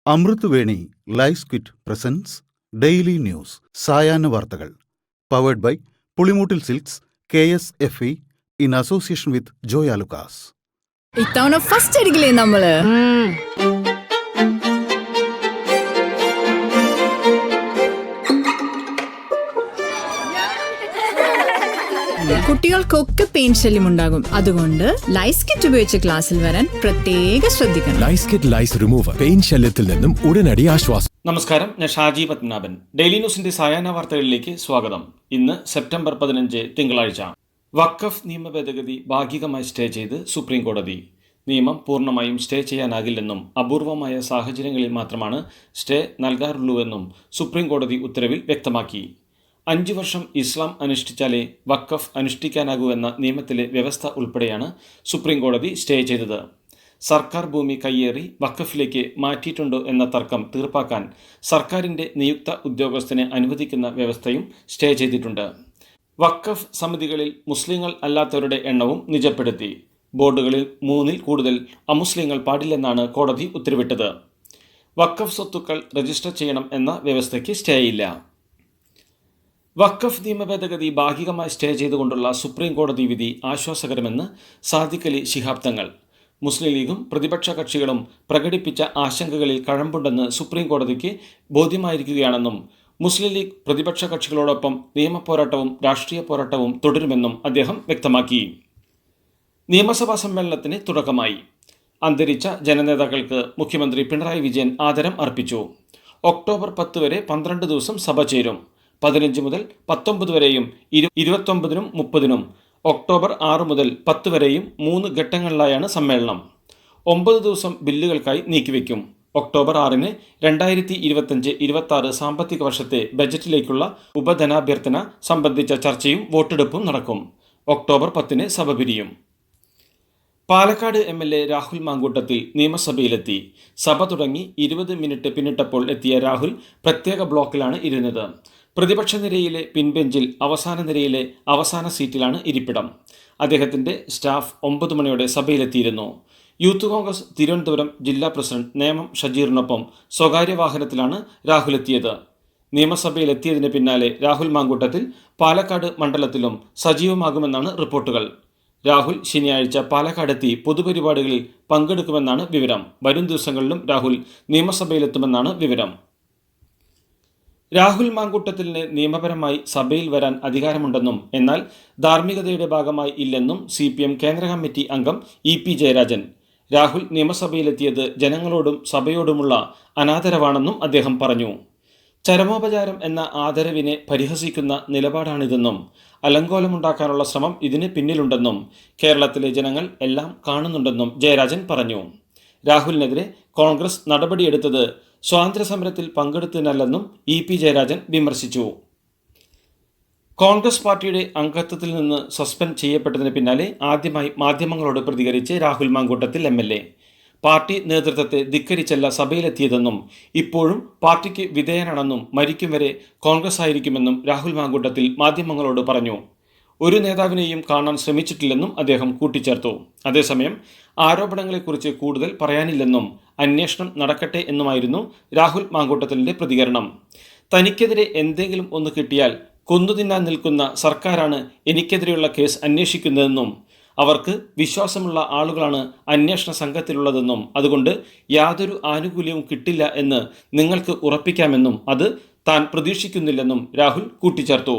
അമൃത് Veni life quit presence daily news സായാഹ്ന വാർത്തകൾ powered by Pulimoottil silks KSFE in association with Joy Alukkas. ഇത്തവണ first അടിക്കില്ലേ നമ്മള്? കുട്ടികൾക്കൊക്കെ പെയിൻ ശല്യം ഉണ്ടാകും. അതുകൊണ്ട് ലൈസ് കിറ്റ് ഉപയോഗിച്ച് ക്ലാസ്സിൽ വരാൻ പ്രത്യേക ശ്രദ്ധിക്കണം. ലൈസ് കിറ്റ് ലൈസ് റിമൂവർ പെയിൻ ശല്യത്തിൽ നിന്നും ഉടനടി ആശ്വാസം. നമസ്കാരം, ഞാൻ ഷാജി പത്മനാഭൻ. ഡെയിലി ന്യൂസിന്റെ സായാഹ്ന വാർത്തകളിലേക്ക് സ്വാഗതം. ഇന്ന് സെപ്റ്റംബർ 15 തിങ്കളാഴ്ച. വഖഫ് നിയമ ഭേദഗതി ഭാഗികമായി സ്റ്റേ ചെയ്ത് സുപ്രീം കോടതി. നിയമം പൂർണ്ണമായും സ്റ്റേ ചെയ്യാനാകില്ലെന്നും അപൂർവമായ സാഹചര്യങ്ങളിൽ മാത്രമാണ് സ്റ്റേ നൽകാറുള്ളൂവെന്നും സുപ്രീം കോടതി ഉത്തരവിൽ വ്യക്തമാക്കി. 5 വർഷം ഇസ്ലാം അനുഷ്ഠിച്ചാലേ വഖഫ് അനുഷ്ഠിക്കാനാകൂ എന്ന നിയമത്തിലെ വ്യവസ്ഥ ഉൾപ്പെടെയാണ് സുപ്രീം കോടതി സ്റ്റേ ചെയ്തത്. സർക്കാർ ഭൂമി കയ്യേറി വഖഫിലേക്ക് മാറ്റിയിട്ടുണ്ടോ എന്ന തർക്കം തീർപ്പാക്കാൻ സർക്കാരിൻ്റെ നിയുക്ത ഉദ്യോഗസ്ഥനെ അനുവദിക്കുന്ന വ്യവസ്ഥയും സ്റ്റേ ചെയ്തിട്ടുണ്ട്. വഖഫ് സമിതികളിൽ മുസ്ലിങ്ങൾ അല്ലാത്തവരുടെ എണ്ണവും നിജപ്പെടുത്തി. ബോർഡുകളിൽ 3-ൽ കൂടുതൽ അമുസ്ലിങ്ങൾ പാടില്ലെന്നാണ് കോടതി ഉത്തരവിട്ടത്. വഖഫ് സ്വത്തുക്കൾ രജിസ്റ്റർ ചെയ്യണം എന്ന വ്യവസ്ഥയ്ക്ക് സ്റ്റേയില്ല. വഖഫ് നിയമ ഭേദഗതി ഭാഗികമായി സ്റ്റേ ചെയ്തുകൊണ്ടുള്ള സുപ്രീം കോടതി വിധി ആശ്വാസകരമെന്ന് സാദിഖ് അലി ശിഹാബ് തങ്ങൾ. മുസ്ലിം ലീഗും പ്രതിപക്ഷ കക്ഷികളും പ്രകടിപ്പിച്ച ആശങ്കകളിൽ കഴമ്പുണ്ടെന്ന് സുപ്രീം കോടതിക്ക് ബോധ്യമായിരിക്കുകയാണെന്നും മുസ്ലിം ലീഗ് പ്രതിപക്ഷ കക്ഷികളോടൊപ്പം നിയമപോരാട്ടവും രാഷ്ട്രീയ പോരാട്ടവും തുടരുമെന്നും അദ്ദേഹം വ്യക്തമാക്കി. നിയമസഭാ സമ്മേളനത്തിന് തുടക്കമായി. അന്തരിച്ച ജനനേതാക്കൾക്ക് മുഖ്യമന്ത്രി പിണറായി വിജയൻ ആദരം അർപ്പിച്ചു. ഒക്ടോബർ 10 വരെ 12 ദിവസം സഭ ചേരും. 15 മുതൽ 19 വരെയും 29-നും 30-നും, ഒക്ടോബർ 6 മുതൽ 10 വരെയും 3 ഘട്ടങ്ങളിലായാണ് സമ്മേളനം. 9 ദിവസം ബില്ലുകൾക്കായി നീക്കിവെക്കും. ഒക്ടോബർ 6-ന് 2025-26 സാമ്പത്തിക വർഷത്തെ ബജറ്റിലേക്കുള്ള ഉപധനാഭ്യർത്ഥന സംബന്ധിച്ച ചർച്ചയും വോട്ടെടുപ്പും നടക്കും. ഒക്ടോബർ 10-ന് സഭ പിരിയും. പാലക്കാട് MLA രാഹുൽ മാങ്കൂട്ടത്തിൽ നിയമസഭയിലെത്തി. സഭ തുടങ്ങി 20 മിനിറ്റ് പിന്നിട്ടപ്പോൾ എത്തിയ രാഹുൽ പ്രത്യേക ബ്ലോക്കിലാണ് ഇരുന്നത്. പ്രതിപക്ഷ നിരയിലെ പിൻബെഞ്ചിൽ അവസാന നിരയിലെ അവസാന സീറ്റിലാണ് ഇരിപ്പിടം. അദ്ദേഹത്തിൻ്റെ സ്റ്റാഫ് 9 മണിയോടെ സഭയിലെത്തിയിരുന്നു. യൂത്ത് കോൺഗ്രസ് തിരുവനന്തപുരം ജില്ലാ പ്രസിഡന്റ് നേമം ഷജീറിനൊപ്പം സ്വകാര്യ വാഹനത്തിലാണ് രാഹുൽ എത്തിയത്. നിയമസഭയിലെത്തിയതിന് പിന്നാലെ രാഹുൽ മാങ്കൂട്ടത്തിൽ പാലക്കാട് മണ്ഡലത്തിലും സജീവമാകുമെന്നാണ് റിപ്പോർട്ടുകൾ. രാഹുൽ ശനിയാഴ്ച പാലക്കാടെത്തി പൊതുപരിപാടികളിൽ പങ്കെടുക്കുമെന്നാണ് വിവരം. വരും ദിവസങ്ങളിലും രാഹുൽ നിയമസഭയിലെത്തുമെന്നാണ് വിവരം. രാഹുൽ മാങ്കൂട്ടത്തിന് നിയമപരമായി സഭയിൽ വരാൻ അധികാരമുണ്ടെന്നും എന്നാൽ ധാർമ്മികതയുടെ ഭാഗമായി ഇല്ലെന്നും CPM കേന്ദ്ര കമ്മിറ്റി അംഗം EP ജയരാജൻ. രാഹുൽ നിയമസഭയിലെത്തിയത് ജനങ്ങളോടും സഭയോടുമുള്ള അനാദരവാണെന്നും അദ്ദേഹം പറഞ്ഞു. ചരമോപചാരം എന്ന ആദരവിനെ പരിഹസിക്കുന്ന നിലപാടാണിതെന്നും അലങ്കോലമുണ്ടാക്കാനുള്ള ശ്രമം ഇതിന് പിന്നിലുണ്ടെന്നും കേരളത്തിലെ ജനങ്ങൾ എല്ലാം കാണുന്നുണ്ടെന്നും ജയരാജൻ പറഞ്ഞു. രാഹുലിനെതിരെ കോൺഗ്രസ് നടപടിയെടുത്തത് സ്വാതന്ത്ര്യസമരത്തിൽ പങ്കെടുത്തതിനല്ലെന്നും EP ജയരാജൻ വിമർശിച്ചു. കോൺഗ്രസ് പാർട്ടിയുടെ അംഗത്വത്തിൽ നിന്ന് സസ്പെൻഡ് ചെയ്യപ്പെട്ടതിന് പിന്നാലെ ആദ്യമായി മാധ്യമങ്ങളോട് പ്രതികരിച്ച് രാഹുൽ മാങ്കൂട്ടത്തിൽ MLA പാർട്ടി നേതൃത്വത്തെ ധിക്കരിച്ചല്ല സഭയിലെത്തിയതെന്നും ഇപ്പോഴും പാർട്ടിക്ക് വിധേയനാണെന്നും മരിക്കും വരെ കോൺഗ്രസ് ആയിരിക്കുമെന്നും രാഹുൽ മാങ്കൂട്ടത്തിൽ മാധ്യമങ്ങളോട് പറഞ്ഞു. ഒരു നേതാവിനെയും കാണാൻ ശ്രമിച്ചിട്ടില്ലെന്നും അദ്ദേഹം കൂട്ടിച്ചേർത്തു. അതേസമയം ആരോപണങ്ങളെക്കുറിച്ച് കൂടുതൽ പറയാനില്ലെന്നും അന്വേഷണം നടക്കട്ടെ എന്നുമായിരുന്നു രാഹുൽ മാങ്കൂട്ടത്തിലിൻ്റെ പ്രതികരണം. തനിക്കെതിരെ എന്തെങ്കിലും ഒന്ന് കിട്ടിയാൽ കൊന്നുതിന്നാൻ നിൽക്കുന്ന സർക്കാരാണ് എനിക്കെതിരെയുള്ള കേസ് അന്വേഷിക്കുന്നതെന്നും അവർക്ക് വിശ്വാസമുള്ള ആളുകളാണ് അന്വേഷണ സംഘത്തിലുള്ളതെന്നും അതുകൊണ്ട് യാതൊരു ആനുകൂല്യവും കിട്ടില്ല എന്ന് നിങ്ങൾക്ക് ഉറപ്പിക്കാമെന്നും അത് താൻ പ്രതീക്ഷിക്കുന്നില്ലെന്നും രാഹുൽ കൂട്ടിച്ചേർത്തു.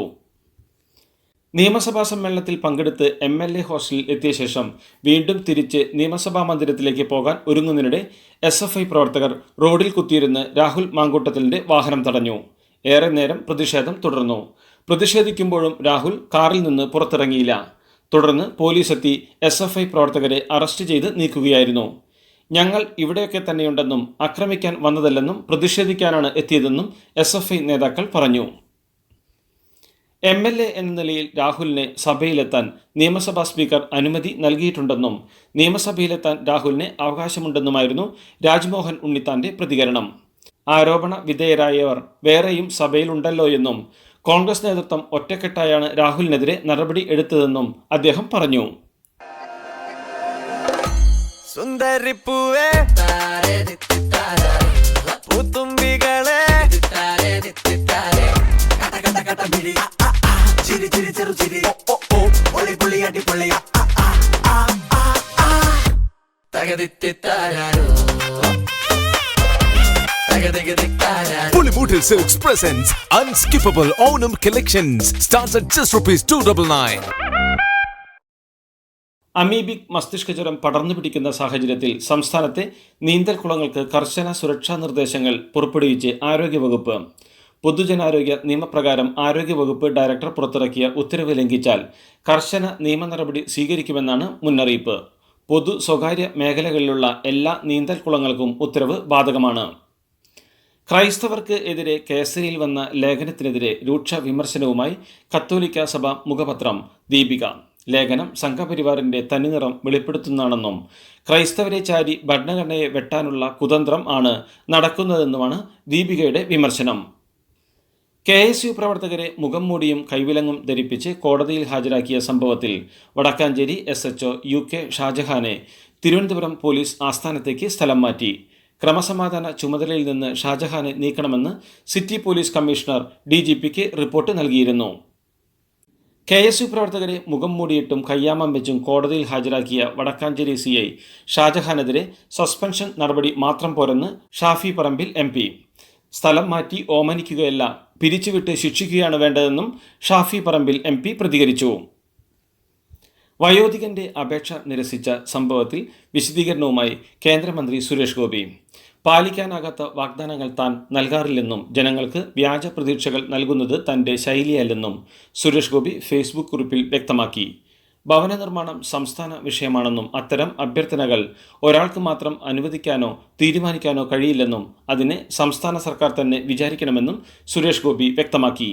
നിയമസഭാ സമ്മേളനത്തിൽ പങ്കെടുത്ത് MLA ഹോസ്റ്റലിൽ എത്തിയ ശേഷം വീണ്ടും തിരിച്ച് നിയമസഭാ മന്ദിരത്തിലേക്ക് പോകാൻ ഒരുങ്ങുന്നതിനിടെ SFI പ്രവർത്തകർ റോഡിൽ കുത്തിയിരുന്ന് രാഹുൽ മാങ്കൂട്ടത്തിലിൻ്റെ വാഹനം തടഞ്ഞു. ഏറെ നേരം പ്രതിഷേധം തുടർന്നു. പ്രതിഷേധിക്കുമ്പോഴും രാഹുൽ കാറിൽ നിന്ന് പുറത്തിറങ്ങിയില്ല. തുടർന്ന് പോലീസെത്തി SFI പ്രവർത്തകരെ അറസ്റ്റ് ചെയ്ത് നീക്കുകയായിരുന്നു. ഞങ്ങൾ ഇവിടെയൊക്കെ തന്നെയുണ്ടെന്നും ആക്രമിക്കാൻ വന്നതല്ലെന്നും പ്രതിഷേധിക്കാനാണ് എത്തിയതെന്നും SFI നേതാക്കൾ പറഞ്ഞു. MLA എന്ന നിലയിൽ രാഹുലിനെ സഭയിലെത്താൻ നിയമസഭാ സ്പീക്കർ അനുമതി നൽകിയിട്ടുണ്ടെന്നും നിയമസഭയിലെത്താൻ രാഹുലിന് അവകാശമുണ്ടെന്നുമായിരുന്നു രാജ്മോഹൻ ഉണ്ണിത്താൻ്റെ പ്രതികരണം. ആരോപണ വിധേയരായവർ വേറെയും സഭയിലുണ്ടല്ലോ എന്നും കോൺഗ്രസ് നേതൃത്വം ഒറ്റക്കെട്ടായാണ് രാഹുലിനെതിരെ നടപടി എടുത്തതെന്നും അദ്ദേഹം പറഞ്ഞു. Pulimutil Silks presents Unskippable Onam Collections. Starts at just ₹299. Amoebic മസ്തിഷ്കജ്വരം പടർന്നു പിടിക്കുന്ന സാഹചര്യത്തിൽ സംസ്ഥാനത്തെ നീന്തൽക്കുളങ്ങൾക്ക് കർശന സുരക്ഷാ നിർദ്ദേശങ്ങൾ പുറപ്പെടുവിച്ച് ആരോഗ്യവകുപ്പ്. പൊതുജനാരോഗ്യ നിയമപ്രകാരം ആരോഗ്യവകുപ്പ് ഡയറക്ടർ പുറത്തിറക്കിയ ഉത്തരവ് ലംഘിച്ചാൽ കർശന നിയമ നടപടി സ്വീകരിക്കുമെന്നാണ് മുന്നറിയിപ്പ്. പൊതു സ്വകാര്യ മേഖലകളിലുള്ള എല്ലാ നീന്തൽക്കുളങ്ങൾക്കും ഉത്തരവ് ബാധകമാണ്. ക്രൈസ്തവർക്ക് എതിരെ കേസരിയിൽ വന്ന ലേഖനത്തിനെതിരെ രൂക്ഷ വിമർശനവുമായി കത്തോലിക്ക സഭ മുഖപത്രം ദീപിക. ലേഖനം സംഘപരിവാറിന്റെ തനിനിറം വെളിപ്പെടുത്തുന്നതാണെന്നും ക്രൈസ്തവരെ ചാരി ഭരണഘടനയെ വെട്ടാനുള്ള കുതന്ത്രം ആണ് നടക്കുന്നതെന്നുമാണ് ദീപികയുടെ വിമർശനം. KSU പ്രവർത്തകരെ മുഖം മൂടിയും കൈവിലങ്ങും ധരിപ്പിച്ച് കോടതിയിൽ ഹാജരാക്കിയ സംഭവത്തിൽ വടക്കാഞ്ചേരി SHO UK ഷാജഹാനെ തിരുവനന്തപുരം പോലീസ് ആസ്ഥാനത്തേക്ക് സ്ഥലം മാറ്റി. ക്രമസമാധാന ചുമതലയിൽ നിന്ന് ഷാജഹാനെ നീക്കണമെന്ന് സിറ്റി പോലീസ് കമ്മീഷണർ DGPക്ക് റിപ്പോർട്ട് നൽകിയിരുന്നു. KSU പ്രവർത്തകരെ മുഖം മൂടിയിട്ടും കയ്യാമം വെച്ചും കോടതിയിൽ ഹാജരാക്കിയ വടക്കാഞ്ചേരി CI ഷാജഹാനെതിരെ സസ്പെൻഷൻ നടപടി മാത്രം പോരെന്ന് ഷാഫി പറമ്പിൽ MP. സ്ഥലം മാറ്റി ഓമനിക്കുകയല്ല, പിരിച്ചുവിട്ട് ശിക്ഷിക്കുകയാണ് വേണ്ടതെന്നും ഷാഫി പറമ്പിൽ MP പ്രതികരിച്ചു. വയോധികന്റെ അപേക്ഷ നിരസിച്ച സംഭവത്തിൽ വിശദീകരണവുമായി കേന്ദ്രമന്ത്രി സുരേഷ് ഗോപി. പാലിക്കാനാകാത്ത വാഗ്ദാനങ്ങൾ താൻ നൽകാറില്ലെന്നും ജനങ്ങൾക്ക് വ്യാജ പ്രതീക്ഷകൾ നൽകുന്നത് തന്റെ ശൈലിയല്ലെന്നും സുരേഷ് ഗോപി ഫേസ്ബുക്ക് കുറിപ്പിൽ വ്യക്തമാക്കി. ഭവന നിർമ്മാണം സംസ്ഥാന വിഷയമാണെന്നും അത്തരം അഭ്യർത്ഥനകൾ ഒരാൾക്ക് മാത്രം അനുവദിക്കാനോ തീരുമാനിക്കാനോ കഴിയില്ലെന്നും അതിനെ സംസ്ഥാന സർക്കാർ തന്നെ വിചാരിക്കണമെന്നും സുരേഷ് ഗോപി വ്യക്തമാക്കി.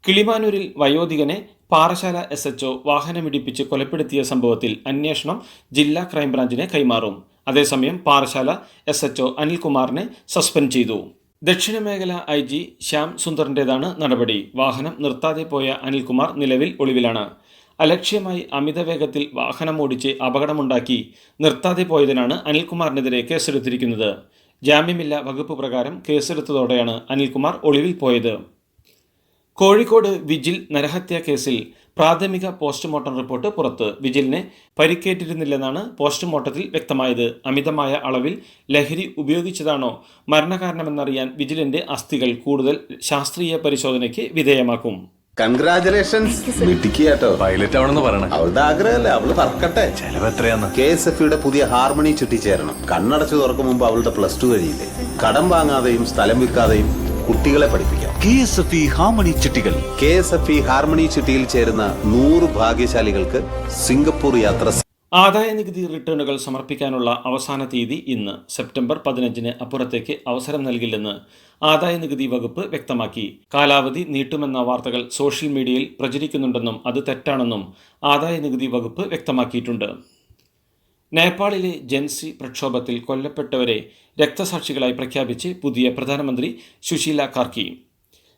കിളിമാനൂരിൽ വയോധികനെ പാറശാല SHO വാഹനമിടിപ്പിച്ച് കൊലപ്പെടുത്തിയ സംഭവത്തിൽ അന്വേഷണം ജില്ലാ ക്രൈംബ്രാഞ്ചിനെ കൈമാറും. അതേസമയം പാറശാല SHO അനിൽകുമാറിനെ സസ്പെൻഡ് ചെയ്തു. ദക്ഷിണമേഖല IG ശ്യാം സുന്ദറിൻ്റെതാണ് നടപടി. വാഹനം നിർത്താതെ പോയ അനിൽകുമാർ നിലവിൽ ഒളിവിലാണ്. അലക്ഷ്യമായി അമിത വേഗത്തിൽ വാഹനമോടിച്ച് അപകടമുണ്ടാക്കി നിർത്താതെ പോയതിനാണ് അനിൽകുമാറിനെതിരെ കേസെടുത്തിരിക്കുന്നത്. ജാമ്യമില്ല വകുപ്പ് പ്രകാരം കേസെടുത്തതോടെയാണ് അനിൽകുമാർ ഒളിവിൽ പോയത്. കോഴിക്കോട് വിജിൽ നരഹത്യാ കേസിൽ പ്രാഥമിക പോസ്റ്റ്മോർട്ടം റിപ്പോർട്ട് പുറത്ത്. വിജിലിനെ പരിക്കേറ്റിരുന്നില്ലെന്നാണ് പോസ്റ്റ്മോർട്ടത്തിൽ വ്യക്തമായത്. അമിതമായ അളവിൽ ലഹരി ഉപയോഗിച്ചതാണോ മരണകാരണമെന്നറിയാൻ വിജിലിന്റെ അസ്ഥികൾ കൂടുതൽ ശാസ്ത്രീയ പരിശോധനയ്ക്ക് വിധേയമാക്കും. കൺഗ്രാചുലേഷൻസ്. മിടുക്കിയാട്ടോ. പൈലറ്റ് ആവണമെന്ന് പറയണേ. അവളുടെ ആഗ്രഹമല്ലേ, അവള് പറക്കട്ടെ. ചെലവ് എത്രയാന്ന്? KSFയുടെ പുതിയ ഹാർമണി ചുറ്റി ചേരണം. കണ്ണടച്ചു തുറക്കും മുമ്പ് അവളുടെ +2 കഴിയില്ലേ. കടം വാങ്ങാതെയും സ്ഥലം വിൽക്കാതെയും കുട്ടികളെ പഠിപ്പിക്കാം. KSFE ഹാർമണി ചിട്ടികൾ. KSFE ഹാർമണി ചിട്ടിയിൽ ചേരുന്ന 100 ഭാഗ്യശാലികൾക്ക് സിംഗപ്പൂർ യാത്ര. ആദായനികുതി റിട്ടേണുകൾ സമർപ്പിക്കാനുള്ള അവസാന തീയതി ഇന്ന് സെപ്റ്റംബർ 15-ന് അപ്പുറത്തേക്ക് അവസരം നൽകില്ലെന്ന് ആദായനികുതി വകുപ്പ് വ്യക്തമാക്കി. കാലാവധി നീട്ടുമെന്ന വാർത്തകൾ സോഷ്യൽ മീഡിയയിൽ പ്രചരിക്കുന്നുണ്ടെന്നും അത് തെറ്റാണെന്നും ആദായനികുതി വകുപ്പ് വ്യക്തമാക്കിയിട്ടുണ്ട്. നേപ്പാളിലെ ജൻസി പ്രക്ഷോഭത്തിൽ കൊല്ലപ്പെട്ടവരെ രക്തസാക്ഷികളായി പ്രഖ്യാപിച്ച് പുതിയ പ്രധാനമന്ത്രി സുശീല കാർക്കി.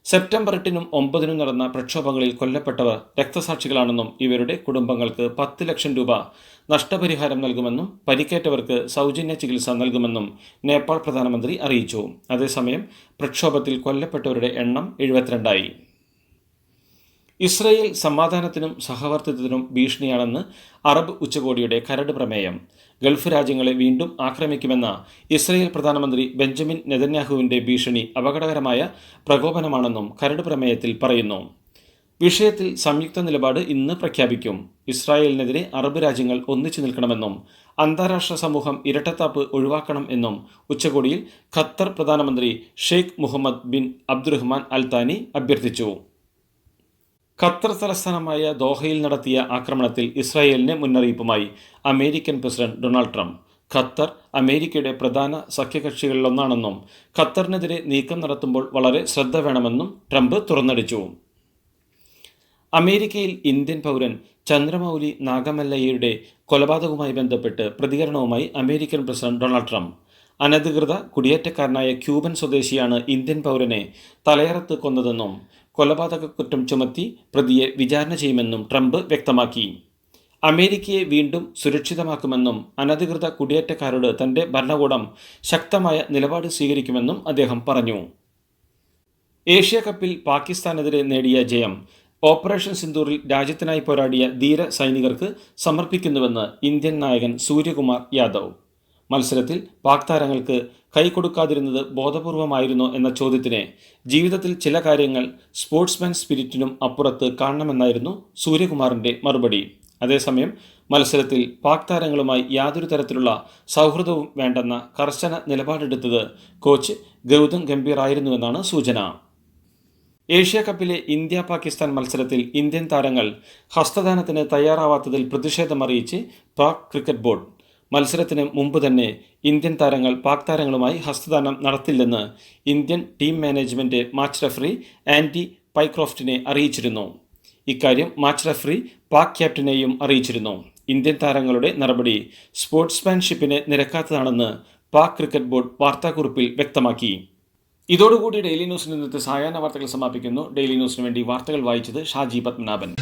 സെപ്റ്റംബർ 8-നും 9-നും നടന്ന പ്രക്ഷോഭങ്ങളിൽ കൊല്ലപ്പെട്ടവർ രക്തസാക്ഷികളാണെന്നും ഇവരുടെ കുടുംബങ്ങൾക്ക് 10 ലക്ഷം രൂപ നഷ്ടപരിഹാരം നൽകുമെന്നും പരിക്കേറ്റവർക്ക് സൗജന്യ ചികിത്സ നൽകുമെന്നും നേപ്പാൾ പ്രധാനമന്ത്രി അറിയിച്ചു. അതേസമയം പ്രക്ഷോഭത്തിൽ കൊല്ലപ്പെട്ടവരുടെ എണ്ണം 72ആയി. ഇസ്രയേൽ സമാധാനത്തിനും സഹവർത്തിത്വത്തിനും ഭീഷണിയാണെന്ന് അറബ് ഉച്ചകോടിയുടെ കരട് പ്രമേയം. ഗൾഫ് രാജ്യങ്ങളെ വീണ്ടും ആക്രമിക്കുമെന്ന ഇസ്രയേൽ പ്രധാനമന്ത്രി ബെഞ്ചമിൻ നെതന്യാഹുവിൻ്റെ ഭീഷണി അപകടകരമായ പ്രകോപനമാണെന്നും കരട് പ്രമേയത്തിൽ പറയുന്നു. വിഷയത്തിൽ സംയുക്ത നിലപാട് ഇന്ന് പ്രഖ്യാപിക്കും. ഇസ്രായേലിനെതിരെ അറബ് രാജ്യങ്ങൾ ഒന്നിച്ചു നിൽക്കണമെന്നും അന്താരാഷ്ട്ര സമൂഹം ഇരട്ടത്താപ്പ് ഒഴിവാക്കണം എന്നും ഉച്ചകോടിയിൽ ഖത്തർ പ്രധാനമന്ത്രി ഷെയ്ഖ് മുഹമ്മദ് ബിൻ അബ്ദുറഹ്മാൻ അൽ താനി അഭ്യർത്ഥിച്ചു. ഖത്തർ തലസ്ഥാനമായ ദോഹയിൽ നടത്തിയ ആക്രമണത്തിൽ ഇസ്രായേലിന് മുന്നറിയിപ്പുമായി American president Donald Trump. Qatar അമേരിക്കയുടെ പ്രധാന സഖ്യകക്ഷികളിലൊന്നാണെന്നും ഖത്തറിനെതിരെ നീക്കം നടത്തുമ്പോൾ വളരെ ശ്രദ്ധ വേണമെന്നും ട്രംപ് തുറന്നടിച്ചു. അമേരിക്കയിൽ ഇന്ത്യൻ പൗരൻ ചന്ദ്രമൗലി നാഗമല്ലയ്യയുടെ കൊലപാതകവുമായി ബന്ധപ്പെട്ട് പ്രതികരണവുമായി അമേരിക്കൻ പ്രസിഡന്റ് ഡൊണാൾഡ് ട്രംപ്. അനധികൃത കുടിയേറ്റക്കാരനായ ക്യൂബൻ സ്വദേശിയാണ് ഇന്ത്യൻ പൗരനെ തലയറത്ത് കൊന്നതെന്നും കൊലപാതക കുറ്റം ചുമത്തി പ്രതിയെ വിചാരണ ചെയ്യുമെന്നും ട്രംപ് വ്യക്തമാക്കി. അമേരിക്കയെ വീണ്ടും സുരക്ഷിതമാക്കുമെന്നും അനധികൃത കുടിയേറ്റക്കാരോട് തന്റെ ഭരണകൂടം ശക്തമായ നിലപാട് സ്വീകരിക്കുമെന്നും അദ്ദേഹം പറഞ്ഞു. ഏഷ്യ കപ്പിൽ പാകിസ്ഥാനെതിരെ നേടിയ ജയം ഓപ്പറേഷൻ സിന്ദൂറിൽ രാജ്യത്തിനായി പോരാടിയ ധീര സൈനികർക്ക് സമർപ്പിക്കുന്നുവെന്ന് ഇന്ത്യൻ നായകൻ സൂര്യകുമാർ യാദവ്. മത്സരത്തിൽ പാക് താരങ്ങൾക്ക് കൈകൊടുക്കാതിരുന്നത് ബോധപൂർവമായിരുന്നോ എന്ന ചോദ്യത്തിന് ജീവിതത്തിൽ ചില കാര്യങ്ങൾ സ്പോർട്സ്മാൻ സ്പിരിറ്റിനും അപ്പുറത്ത് കാണണമെന്നായിരുന്നു സൂര്യകുമാറിന്റെ മറുപടി. അതേസമയം മത്സരത്തിൽ പാക് താരങ്ങളുമായി യാതൊരു തരത്തിലുള്ള സൗഹൃദവും വേണ്ടെന്ന കർശന നിലപാടെടുത്തത് കോച്ച് ഗൗതം ഗംഭീർ ആയിരുന്നുവെന്നാണ് സൂചന. ഏഷ്യ കപ്പിലെ ഇന്ത്യ പാകിസ്ഥാൻ മത്സരത്തിൽ ഇന്ത്യൻ താരങ്ങൾ ഹസ്തദാനത്തിന് തയ്യാറാവാത്തതിൽ പ്രതിഷേധമറിയിച്ച് പാക് ക്രിക്കറ്റ് ബോർഡ്. മത്സരത്തിന് മുമ്പ് തന്നെ ഇന്ത്യൻ താരങ്ങൾ പാക് താരങ്ങളുമായി ഹസ്തദാനം നടത്തില്ലെന്ന് Indian team management match referee Andy പൈക്രോഫ്റ്റിനെ അറിയിച്ചിരുന്നു. ഇക്കാര്യം മാച്ച് റഫറി പാക് ക്യാപ്റ്റനെയും അറിയിച്ചിരുന്നു. ഇന്ത്യൻ താരങ്ങളുടെ നടപടി സ്പോർട്സ്മാൻഷിപ്പിനെ നിരക്കാത്തതാണെന്ന് പാക് ക്രിക്കറ്റ് ബോർഡ് വാർത്താക്കുറിപ്പിൽ വ്യക്തമാക്കി. ഇതോടുകൂടി ഡെയിലി ന്യൂസിൽ നിന്നത്തെ സായാഹ്ന വാർത്തകൾ സമാപിക്കുന്നു. ഡെയിലി ന്യൂസിന് വേണ്ടി വാർത്തകൾ വായിച്ചത് ഷാജി പത്മനാഭൻ.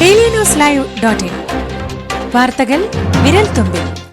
DailyNewsLive.in വാർത്തകൾ വിരൽ തുമ്പിൽ.